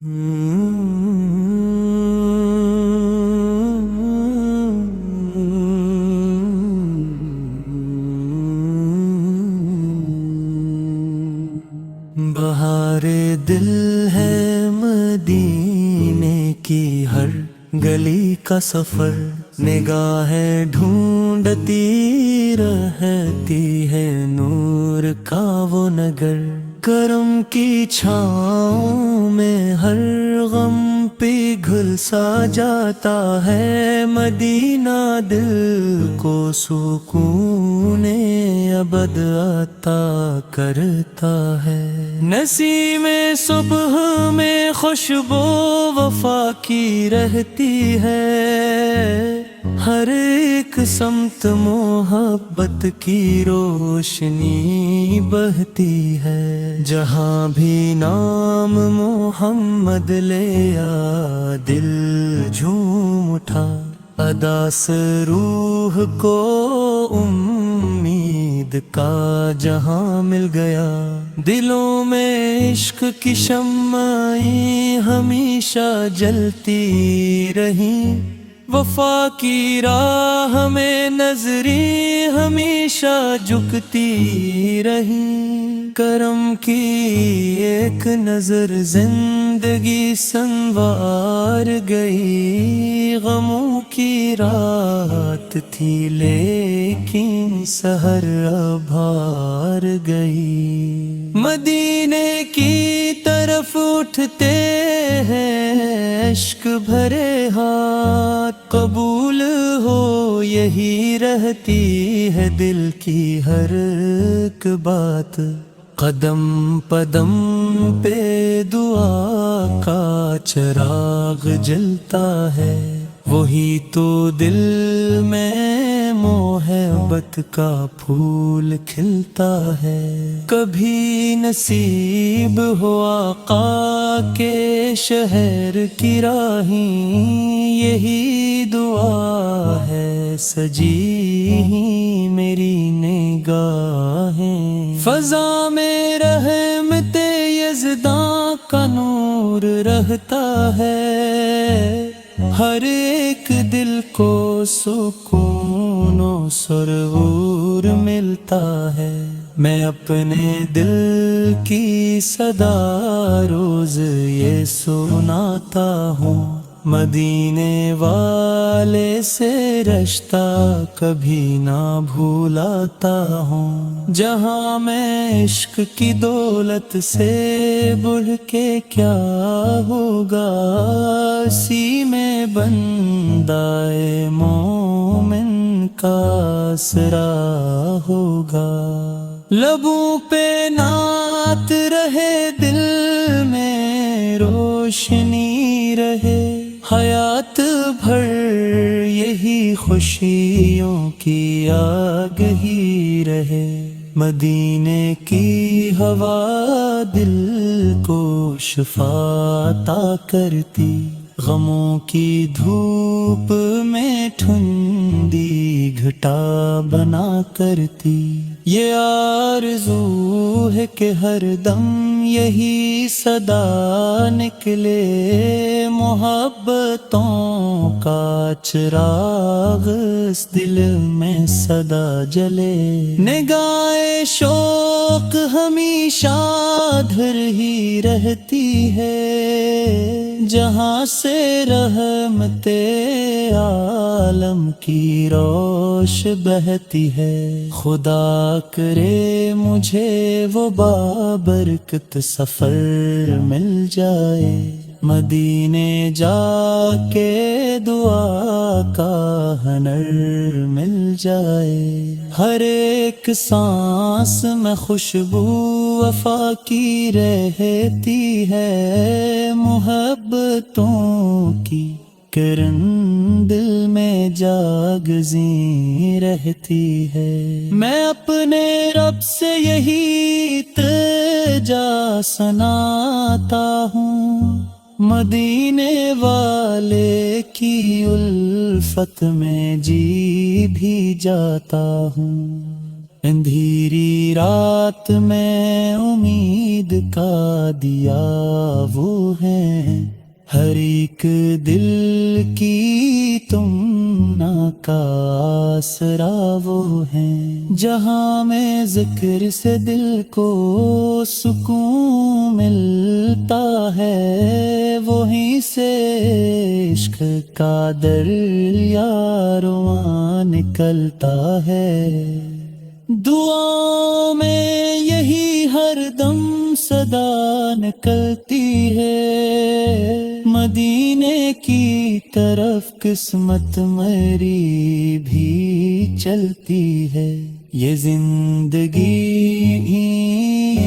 بہارے دل ہے مدینے کی ہر گلی کا سفر، نگاہیں ڈھونڈتی رہتی ہے نور کا وہ نگر۔ کرم کی چھاؤں میں ہر غم پگھل سا جاتا ہے، مدینہ دل کو سکون ابد عطا کرتا ہے۔ نسیم صبح میں خوشبو وفا کی رہتی ہے، ہر ایک سمت محبت کی روشنی بہتی ہے۔ جہاں بھی نام محمد لیا دل جھوم اٹھا، ادا سے روح کو امید کا جہاں مل گیا۔ دلوں میں عشق کی شمعیں ہمیشہ جلتی رہیں، وفا کی راہ میں نظریں ہمیشہ جھکتی رہیں۔ کرم کی ایک نظر زندگی سنوار گئی، غموں کی رات تھی لیکن سحر ابھار گئی۔ مدینے کی طرف اٹھتے ہیں اشک بھرے ہاتھ، قبول ہو یہی رہتی ہے دل کی ہر ایک بات۔ قدم قدم پہ دعا کا چراغ جلتا ہے، وہی تو دل میں محبت کا پھول کھلتا ہے۔ کبھی نصیب ہو آقا کے شہر کی راہیں، یہی دعا ہے سجی ہی میری نگاہیں۔ فضا میں رحمت یزداں کا نور رہتا ہے، ہر ایک دل کو سکون و سرور ملتا ہے۔ میں اپنے دل کی صدا روز یہ سناتا ہوں، مدینے والے سے رشتہ کبھی نہ بھولاتا ہوں۔ جہاں میں عشق کی دولت سے بڑھ کے کیا ہوگا، اسی میں بندہ مومن کا آسرا ہوگا۔ لبوں پہ نعت رہے، دل میں روشنی رہے، حیات بھر یہی خوشیوں کی آگہی رہے۔ مدینے کی ہوا دل کو شفا عطا کرتی، غموں کی دھوپ میں ٹھنڈی گھٹا بنا کرتی۔ یہ آرزو ہے کہ ہر دم یہی صدا نکلے، محبتوں کا چراغ اس دل میں صدا جلے۔ نگاہ شوق ہمیشہ ادھر ہی رہتی ہے، جہاں سے رحمت عالم کی روش بہتی ہے۔ خدا کرے مجھے وہ بابرکت سفر مل جائے، مدینے جا کے دعا کا ہنر مل جائے۔ ہر ایک سانس میں خوشبو وفا کی رہتی ہے، محبتوں کی کرن دل میں جاگزیں رہتی ہے۔ میں اپنے رب سے یہی التجا سناتا ہوں، مدینے والے کی الفت میں جی بھی جاتا ہوں۔ اندھیری رات میں امید کا دیا وہ ہے، ہر ایک دل کی تمنا کا آسرا وہ ہیں، جہاں میں ذکر سے دل کو سکون ملتا ہے، وہیں سے عشق کا دریا رواں نکلتا ہے۔ دعاؤں میں یہی ہر دم صدا نکلتی ہے، مدینے کی طرف قسمت میری بھی چلتی ہے۔ یہ زندگی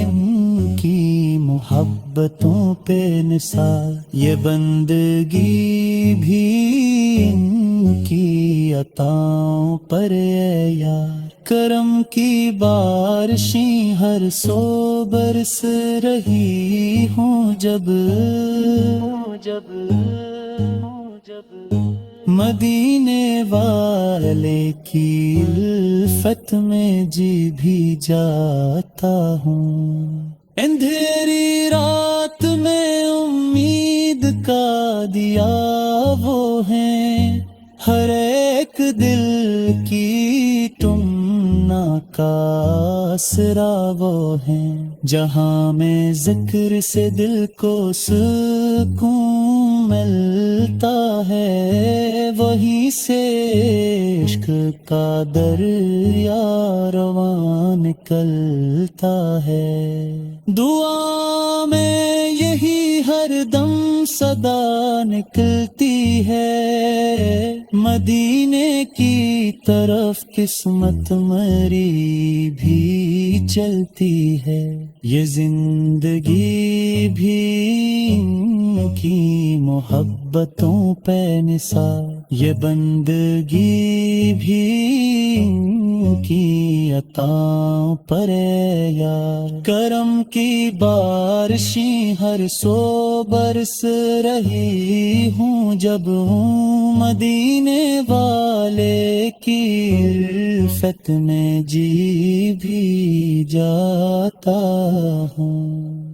ان کی محبتوں پہ نثار، یہ بندگی بھی ان کی عطاؤں پر ہے یار۔ کرم کی بارشیں ہر سو برس رہی ہوں جب مدینے والے کی الفت میں جی بھی جاتا ہوں۔ اندھیری رات میں امید کا دیا وہ ہیں، ہر ایک دل کی تمنا کا آسرا وہ ہیں، جہاں میں ذکر سے دل کو سکون ملتا ہے، وہیں سے عشق کا دریا رواں نکلتا ہے۔ دعا میں یہی ہر دم صدا نکلتی ہے، مدینے کی طرف قسمت میری بھی چلتی ہے۔ یہ زندگی بھی ان کی محبتوں پہ نثار، یہ بندگی بھی ان کی عطاؤں پر ہے یار۔ کرم کی بارشیں ہر سو برس رہی ہوں جب ہوں مدینے والے کی الفت میں جی بھی جاتا ہوں۔